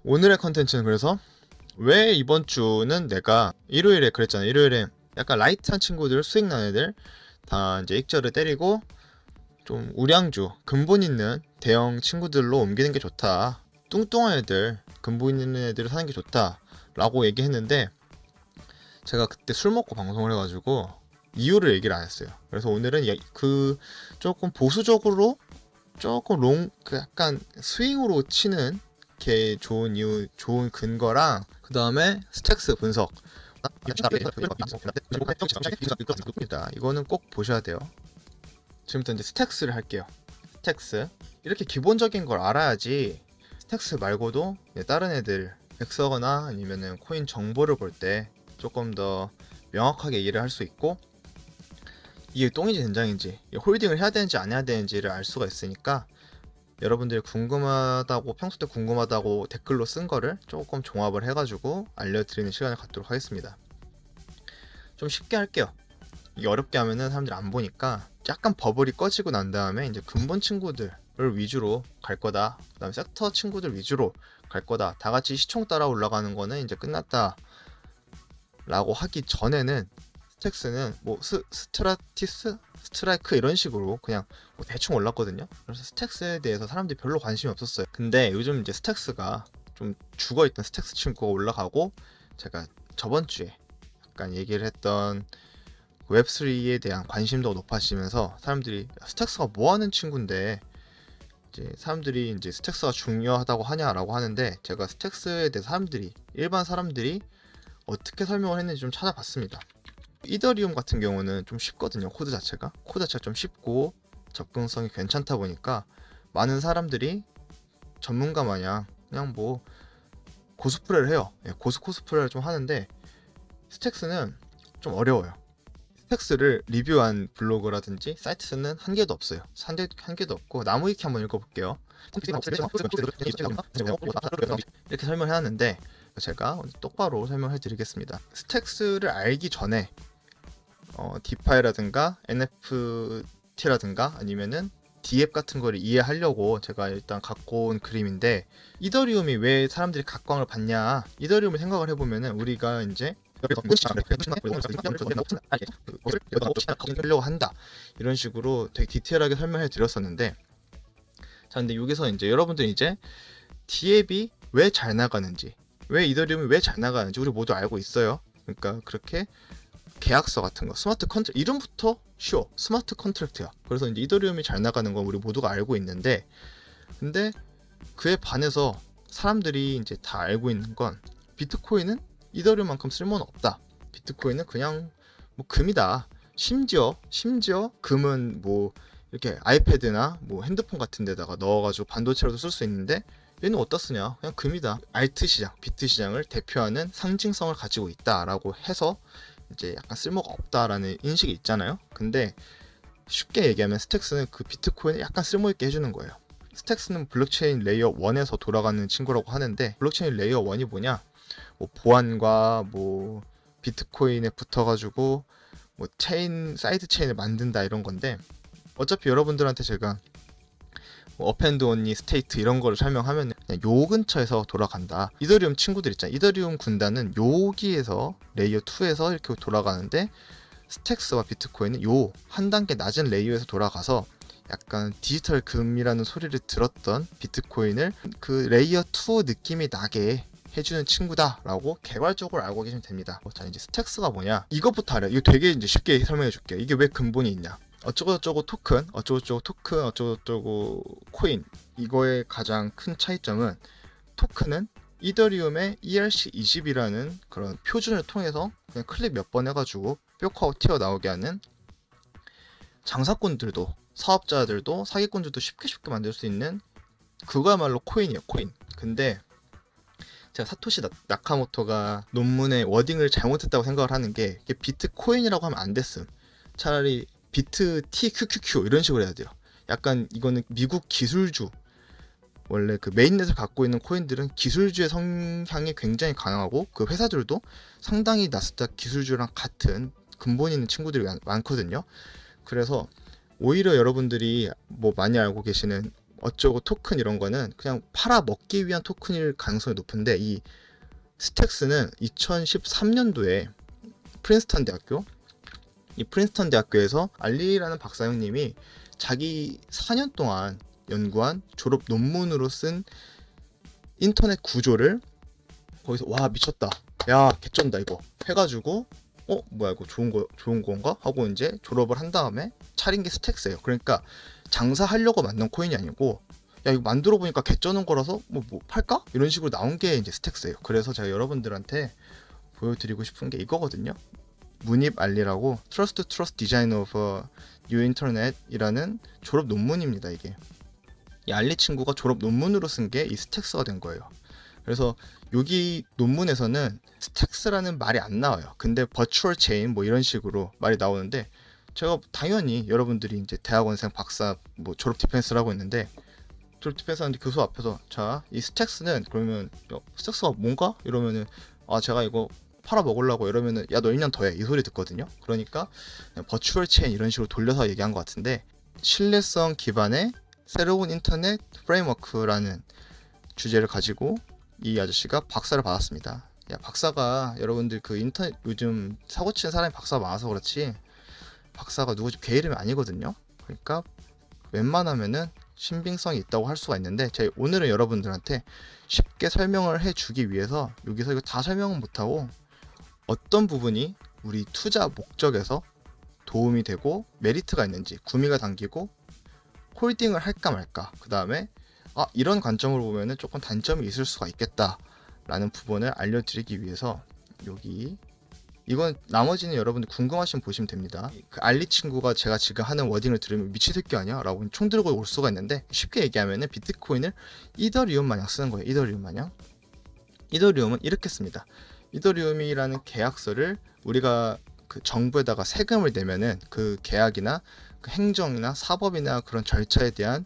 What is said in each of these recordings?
오늘의 컨텐츠는 그래서 왜 이번 주는 내가 일요일에 그랬잖아. 일요일에 약간 라이트한 친구들, 수익 난 애들 다 이제 익절을 때리고 좀 우량주, 근본 있는 대형 친구들로 옮기는 게 좋다. 뚱뚱한 애들, 근본 있는 애들을 사는 게 좋다 라고 얘기했는데, 제가 그때 술 먹고 방송을 해가지고 이유를 얘기를 안 했어요. 그래서 오늘은 그 조금 보수적으로 조금 그 약간 스윙으로 치는 게 좋은 이유, 좋은 근거랑 그 다음에 스택스 분석. 이거는 꼭 보셔야 돼요. 지금부터 이제 스택스를 할게요. 스택스 이렇게 기본적인 걸 알아야지 스택스 말고도 다른 애들 엑서거나 아니면은 코인 정보를 볼 때 조금 더 명확하게 이해를 할 수 있고, 이게 똥인지 된장인지 홀딩을 해야 되는지 안 해야 되는지를 알 수가 있으니까, 여러분들이 궁금하다고 평소 때 궁금하다고 댓글로 쓴 거를 조금 종합을 해가지고 알려드리는 시간을 갖도록 하겠습니다. 좀 쉽게 할게요. 이게 어렵게 하면은 사람들이 안 보니까 약간 버블이 꺼지고 난 다음에 이제 근본 친구들을 위주로 갈 거다, 그 다음에 섹터 친구들 위주로 갈 거다, 다 같이 시총 따라 올라가는 거는 이제 끝났다 라고 하기 전에는 스택스는 뭐 스트라티스, 스트라이크 이런 식으로 그냥 뭐 대충 올랐거든요. 그래서 스택스에 대해서 사람들이 별로 관심이 없었어요. 근데 요즘 이제 스택스가 좀 죽어있던 스택스 친구가 올라가고, 제가 저번 주에 약간 얘기를 했던 웹3에 대한 관심도가 높아지면서 사람들이 스택스가 뭐하는 친구인데 이제 사람들이 이제 스택스가 중요하다고 하냐라고 하는데, 제가 스택스에 대해 일반 사람들이 어떻게 설명을 했는지 좀 찾아봤습니다. 이더리움 같은 경우는 좀 쉽거든요. 코드 자체가 좀 쉽고 접근성이 괜찮다 보니까 많은 사람들이 전문가 마냥 그냥 뭐 고스프레를 해요. 코스프레를 좀 하는데, 스택스는 좀 어려워요. 스택스를 리뷰한 블로그라든지 사이트는 한 개도 없어요. 한 개도 없고, 나무위키 한번 읽어볼게요. 이렇게 설명을 해놨는데 제가 똑바로 설명해 드리겠습니다. 스택스를 알기 전에 디파이라든가 NFT라든가 아니면은 디앱 같은 거를 이해하려고 제가 일단 갖고 온 그림인데, 이더리움이 왜 사람들이 각광을 받냐, 이더리움을 생각을 해보면은 우리가 이제 하려고 한다 이런 식으로 되게 디테일하게 설명해 드렸었는데, 자 근데 여기서 이제 여러분들이 이제 디앱이 왜 잘 나가는지, 왜 이더리움이 왜 잘 나가는지 우리 모두 알고 있어요. 그러니까 그렇게 계약서 같은 거, 스마트 컨트랙트, 이름부터 쉬워, 스마트 컨트랙트야. 그래서 이제 이더리움이 잘 나가는 건 우리 모두가 알고 있는데, 근데 그에 반해서 사람들이 이제 다 알고 있는 건 비트코인은 이더리움만큼 쓸모는 없다. 비트코인은 그냥 뭐 금이다. 심지어 금은 뭐 이렇게 아이패드나 뭐 핸드폰 같은 데다가 넣어가지고 반도체로도 쓸 수 있는데, 얘는 어디다 쓰냐, 그냥 금이다. 알트 시장, 비트 시장을 대표하는 상징성을 가지고 있다라고 해서 이제 약간 쓸모가 없다라는 인식이 있잖아요. 근데 쉽게 얘기하면 스택스는 그 비트코인을 약간 쓸모있게 해주는 거예요. 스택스는 블록체인 레이어 1에서 돌아가는 친구라고 하는데, 블록체인 레이어 1이 뭐냐, 뭐 보안과 뭐 비트코인에 붙어가지고 뭐 사이드 체인을 만든다 이런 건데, 어차피 여러분들한테 제가 뭐 어펜드 온리 스테이트 이런 거를 설명하면 그냥 요 근처에서 돌아간다. 이더리움 친구들 있잖아. 이더리움 군단은 여기에서 레이어 2에서 이렇게 돌아가는데, 스택스와 비트코인은 요 한 단계 낮은 레이어에서 돌아가서 약간 디지털 금이라는 소리를 들었던 비트코인을 그 레이어 2 느낌이 나게 해주는 친구다라고 개괄적으로 알고 계시면 됩니다. 자 이제 스택스가 뭐냐, 이것부터 알아요. 이거 되게 이제 쉽게 설명해 줄게요. 이게 왜 근본이 있냐, 어쩌고저쩌고 토큰, 어쩌고저쩌고 코인, 이거의 가장 큰 차이점은, 토큰은 이더리움의 ERC20이라는 그런 표준을 통해서 그냥 클릭 몇 번 해가지고 뿅하고 튀어나오게 하는, 장사꾼들도 사업자들도 사기꾼들도 쉽게 만들 수 있는 그거야말로 코인이에요. 코인. 근데 제가 사토시 나카모토가 논문에 워딩을 잘못했다고 생각을 하는 게, 이게 비트코인이라고 하면 안 됐음. 차라리 비트 TQQQ 이런 식으로 해야 돼요. 약간 이거는 미국 기술주, 원래 그 메인넷을 갖고 있는 코인들은 기술주의 성향이 굉장히 강하고, 그 회사들도 상당히 나스닥 기술주랑 같은 근본 있는 친구들이 많거든요. 그래서 오히려 여러분들이 뭐 많이 알고 계시는 어쩌고 토큰 이런 거는 그냥 팔아먹기 위한 토큰일 가능성이 높은데, 이 스택스는 2013년도에 프린스턴 대학교, 이 프린스턴 대학교에서 알리라는 박사 형님이 자기 4년 동안 연구한 졸업 논문으로 쓴 인터넷 구조를 거기서 와 미쳤다, 야 개쩐다 이거 해가지고 뭐야 이거 좋은 건가 하고 이제 졸업을 한 다음에 차린 게 스택스예요. 그러니까 장사하려고 만든 코인이 아니고, 야 이거 만들어 보니까 개쩌는 거라서 뭐 팔까 이런 식으로 나온 게 이제 스택스예요. 그래서 제가 여러분들한테 보여드리고 싶은 게 이거거든요. 문입 알리라고 Trust Design of New Internet이라는 졸업 논문입니다. 이게 이 알리 친구가 졸업 논문으로 쓴 게 이 스택스가 된 거예요. 그래서 여기 논문에서는 스택스라는 말이 안 나와요. 근데 버추얼 체인 뭐 이런 식으로 말이 나오는데, 제가 당연히 여러분들이 이제 대학원생 박사 뭐 졸업 디펜스를 하고 있는데, 졸업 디펜스 하는데 교수 앞에서 자 이 스택스는 그러면 스택스가 뭔가 이러면은 제가 이거 팔아 먹으려고 이러면은 야 너 1년 더 해 이 소리 듣거든요. 그러니까 버추얼 체인 이런 식으로 돌려서 얘기한 것 같은데, 신뢰성 기반의 새로운 인터넷 프레임워크라는 주제를 가지고 이 아저씨가 박사를 받았습니다. 야 박사가 여러분들 그 인터넷 요즘 사고 치는 사람이 박사가 많아서 그렇지 박사가 누구 집 개 이름이 아니거든요. 그러니까 웬만하면은 신빙성이 있다고 할 수가 있는데, 제가 오늘은 여러분들한테 쉽게 설명을 해주기 위해서 여기서 이거 다 설명은 못하고 어떤 부분이 우리 투자 목적에서 도움이 되고 메리트가 있는지, 구미가 당기고 홀딩을 할까 말까, 그 다음에 이런 관점으로 보면은 조금 단점이 있을 수가 있겠다 라는 부분을 알려드리기 위해서, 여기 이건 나머지는 여러분들 궁금하시면 보시면 됩니다. 그 알리 친구가 제가 지금 하는 워딩을 들으면 미친 새끼 아니야? 라고 총 들고 올 수가 있는데, 쉽게 얘기하면은 비트코인을 이더리움 마냥 쓰는 거예요. 이더리움 마냥. 이더리움은 이렇게 씁니다. 이더리움이라는 계약서를 우리가 그 정부에다가 세금을 내면은 그 계약이나 그 행정이나 사법이나 그런 절차에 대한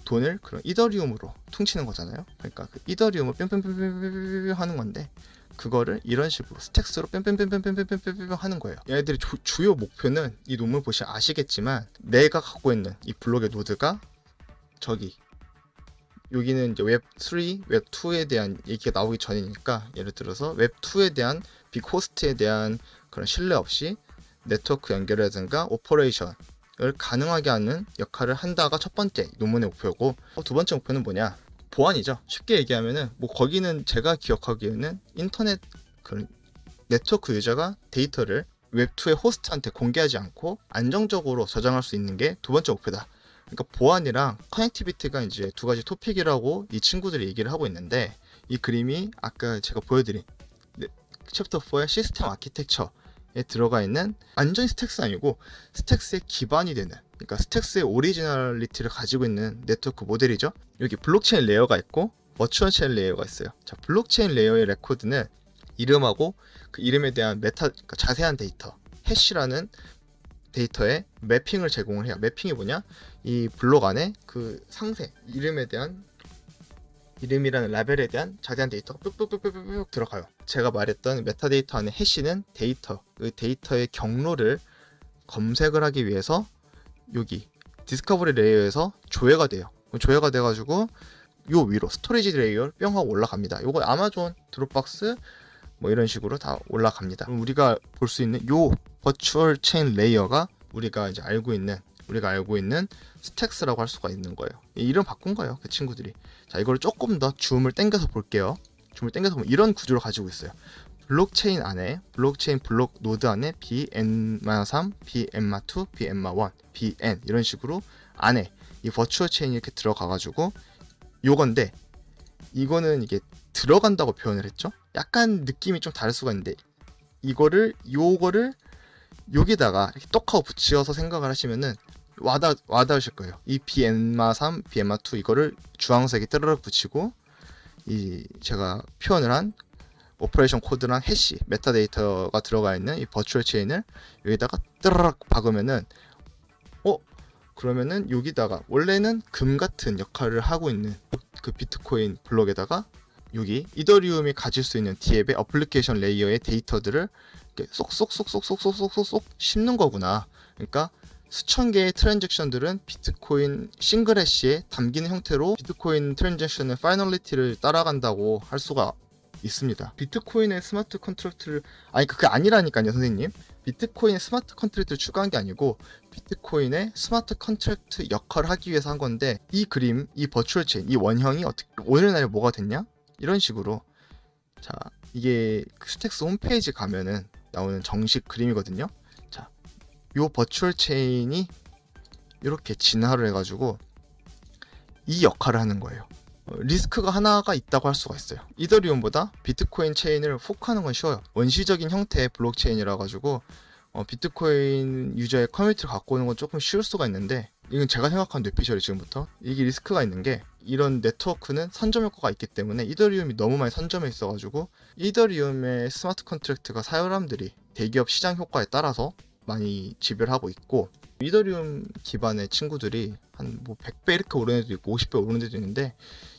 돈을 그런 이더리움으로 퉁치는 거잖아요. 그러니까 그 이더리움을 뿅뿅뿅뿅뿅 하는 건데, 그거를 이런 식으로 스택스로 뿅뿅뿅뿅뿅뿅뿅 하는 거예요. 얘네들의 주요 목표는 이 논문 보시면 아시겠지만, 내가 갖고 있는 이 블록의 노드가 저기 여기는 이제 웹3, 웹2에 대한 얘기가 나오기 전이니까, 예를 들어서 웹2에 대한 빅호스트에 대한 그런 신뢰 없이 네트워크 연결이라든가 오퍼레이션을 가능하게 하는 역할을 한다가 첫 번째 논문의 목표고, 두 번째 목표는 뭐냐? 보안이죠. 쉽게 얘기하면은 뭐 거기는 제가 기억하기에는 인터넷 그런 네트워크 유저가 데이터를 웹2의 호스트한테 공개하지 않고 안정적으로 저장할 수 있는 게 두 번째 목표다. 그러니까 보안이랑 커넥티비티가 이제 두 가지 토픽이라고 이 친구들이 얘기를 하고 있는데, 이 그림이 아까 제가 보여드린 챕터 4의 시스템 아키텍처에 들어가 있는 완전히 스택스 아니고 스택스의 기반이 되는, 그러니까 스택스의 오리지널리티를 가지고 있는 네트워크 모델이죠. 여기 블록체인 레이어가 있고 버추얼 체인 레이어가 있어요. 자, 블록체인 레이어의 레코드는 이름하고 그 이름에 대한 그러니까 자세한 데이터, 해시라는 데이터에 매핑을 제공을 해요. 매핑이 뭐냐? 이 블록 안에 그 상세, 이름에 대한, 이름이라는 라벨에 대한 자세한 데이터가 뚝뚝뚝뚝뚝 들어가요. 제가 말했던 메타데이터 안에 해시는 데이터, 그 데이터의 경로를 검색을 하기 위해서 여기 디스커버리 레이어에서 조회가 돼요. 조회가 돼가지고 요 위로 스토리지 레이어 뿅 하고 올라갑니다. 요거 아마존, 드롭박스 뭐 이런 식으로 다 올라갑니다. 그럼 우리가 볼 수 있는 요 버추얼 체인 레이어가 우리가 이제 알고 있는 스택스라고 할 수가 있는 거예요. 이름 바꾼 거예요, 그 친구들이. 자, 이걸 조금 더 줌을 당겨서 볼게요. 줌을 당겨서 보면 이런 구조를 가지고 있어요. 블록체인 안에, 블록체인 블록 노드 안에 BN-3, BN-2, BN-1, BN 이런 식으로 안에 이 버추얼 체인이 이렇게 들어가가지고 요건데, 이거는 이게 들어간다고 표현을 했죠. 약간 느낌이 좀 다를 수가 있는데, 요거를 여기다가 이렇게 똑하고 붙여서 생각을 하시면은 와닿으실 거예요. 이 BN-3, BN-2 이거를 주황색에 뜨르륵 붙이고, 이 제가 표현을 한 오퍼레이션 코드랑 해시, 메타데이터가 들어가 있는 이 버추얼 체인을 여기다가 뜨르륵 박으면은 그러면은 여기다가 원래는 금 같은 역할을 하고 있는 그 비트코인 블록에다가 여기 이더리움이 가질 수 있는 디앱의 어플리케이션 레이어의 데이터들을 이렇게 쏙쏙쏙쏙쏙쏙쏙쏙 심는 거구나. 그러니까 수천 개의 트랜잭션들은 비트코인 싱글해시에 담기는 형태로 비트코인 트랜잭션의 파이널리티를 따라간다고 할 수가 있습니다. 비트코인의 스마트 컨트랙트를 그게 아니라니까요, 선생님. 비트코인의 스마트 컨트랙트를 추가한 게 아니고 비트코인의 스마트 컨트랙트 역할을 하기 위해서 한 건데, 이 그림, 이 버추얼 체인, 이 원형이 어떻게 오늘날에 뭐가 됐냐? 이런 식으로. 자, 이게 스택스 홈페이지 가면은 나오는 정식 그림이거든요. 자, 요 버추얼 체인이 이렇게 진화를 해가지고 이 역할을 하는 거예요. 리스크가 하나가 있다고 할 수가 있어요. 이더리움보다 비트코인 체인을 포크하는 건 쉬워요. 원시적인 형태의 블록체인이라 가지고 비트코인 유저의 커뮤니티를 갖고 오는 건 조금 쉬울 수가 있는데, 이건 제가 생각한 뇌피셜이 지금부터 이게 리스크가 있는 게, 이런 네트워크는 선점 효과가 있기 때문에 이더리움이 너무 많이 선점해 있어가지고 이더리움의 스마트 컨트랙트가 사람들이 대기업 시장 효과에 따라서 많이 지배하고 있고, 이더리움 기반의 친구들이 한 100배 이렇게 오른 애도 있고 50배 오른 애도 있는데,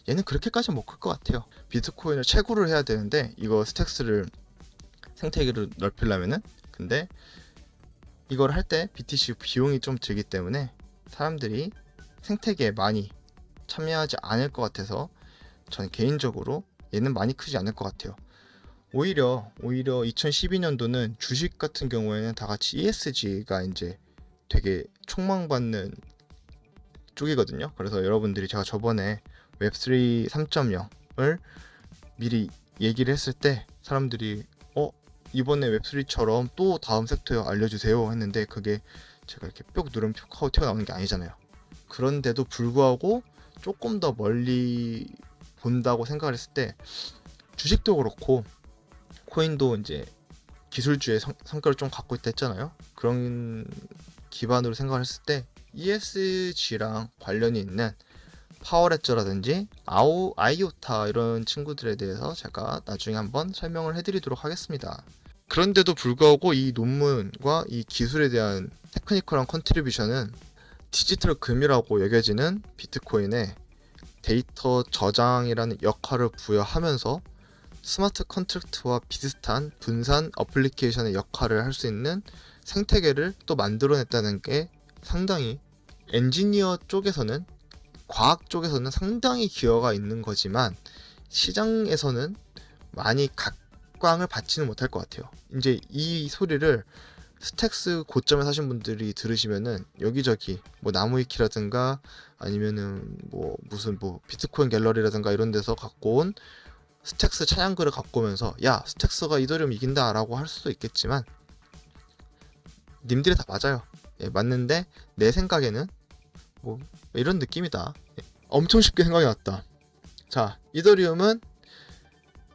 얘는 그렇게까지 못 클 것 같아요. 비트코인을 채굴을 해야 되는데, 이거 스택스를 생태계를 넓히려면은, 근데 이걸 할 때 BTC 비용이 좀 들기 때문에 사람들이 생태계에 많이 참여하지 않을 것 같아서, 저는 개인적으로 얘는 많이 크지 않을 것 같아요. 오히려 2012년도는 주식 같은 경우에는 다 같이 ESG가 이제 되게 촉망받는 쪽이거든요. 그래서 여러분들이, 제가 저번에 웹3 3.0을 미리 얘기를 했을 때 사람들이 이번에 웹3처럼 또 다음 섹터 알려주세요 했는데, 그게 제가 이렇게 뿅 누르면 뿅 하고 튀어나오는 게 아니잖아요. 그런데도 불구하고 조금 더 멀리 본다고 생각을 했을 때, 주식도 그렇고 코인도 이제 기술주의 성격을 좀 갖고 있다 했잖아요. 그런 기반으로 생각을 했을 때 ESG랑 관련이 있는 파워레저라든지 아이오타 이런 친구들에 대해서 제가 나중에 한번 설명을 해드리도록 하겠습니다. 그런데도 불구하고 이 논문과 이 기술에 대한 테크니컬한 컨트리뷰션은 디지털 금이라고 여겨지는 비트코인에 데이터 저장이라는 역할을 부여하면서 스마트 컨트랙트와 비슷한 분산 어플리케이션의 역할을 할 수 있는 생태계를 또 만들어냈다는 게 상당히, 엔지니어 쪽에서는, 과학 쪽에서는 상당히 기여가 있는 거지만 시장에서는 많이 각광을 받지는 못할 것 같아요. 이제 이 소리를 스택스 고점에 사신 분들이 들으시면은 여기저기 나무위키라든가 아니면은 무슨 비트코인 갤러리라든가 이런 데서 갖고 온 스택스 찬양글을 갖고 오면서, 야, 스택스가 이더리움 이긴다 라고 할 수도 있겠지만, 님들이 다 맞아요. 예, 맞는데 내 생각에는 이런 느낌이다. 예, 엄청 쉽게 생각이 났다. 자, 이더리움은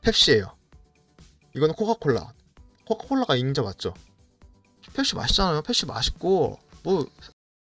펩시예요. 이거는 코카콜라가 인자 맞죠? 펩시 맛있잖아요. 펩시 맛있고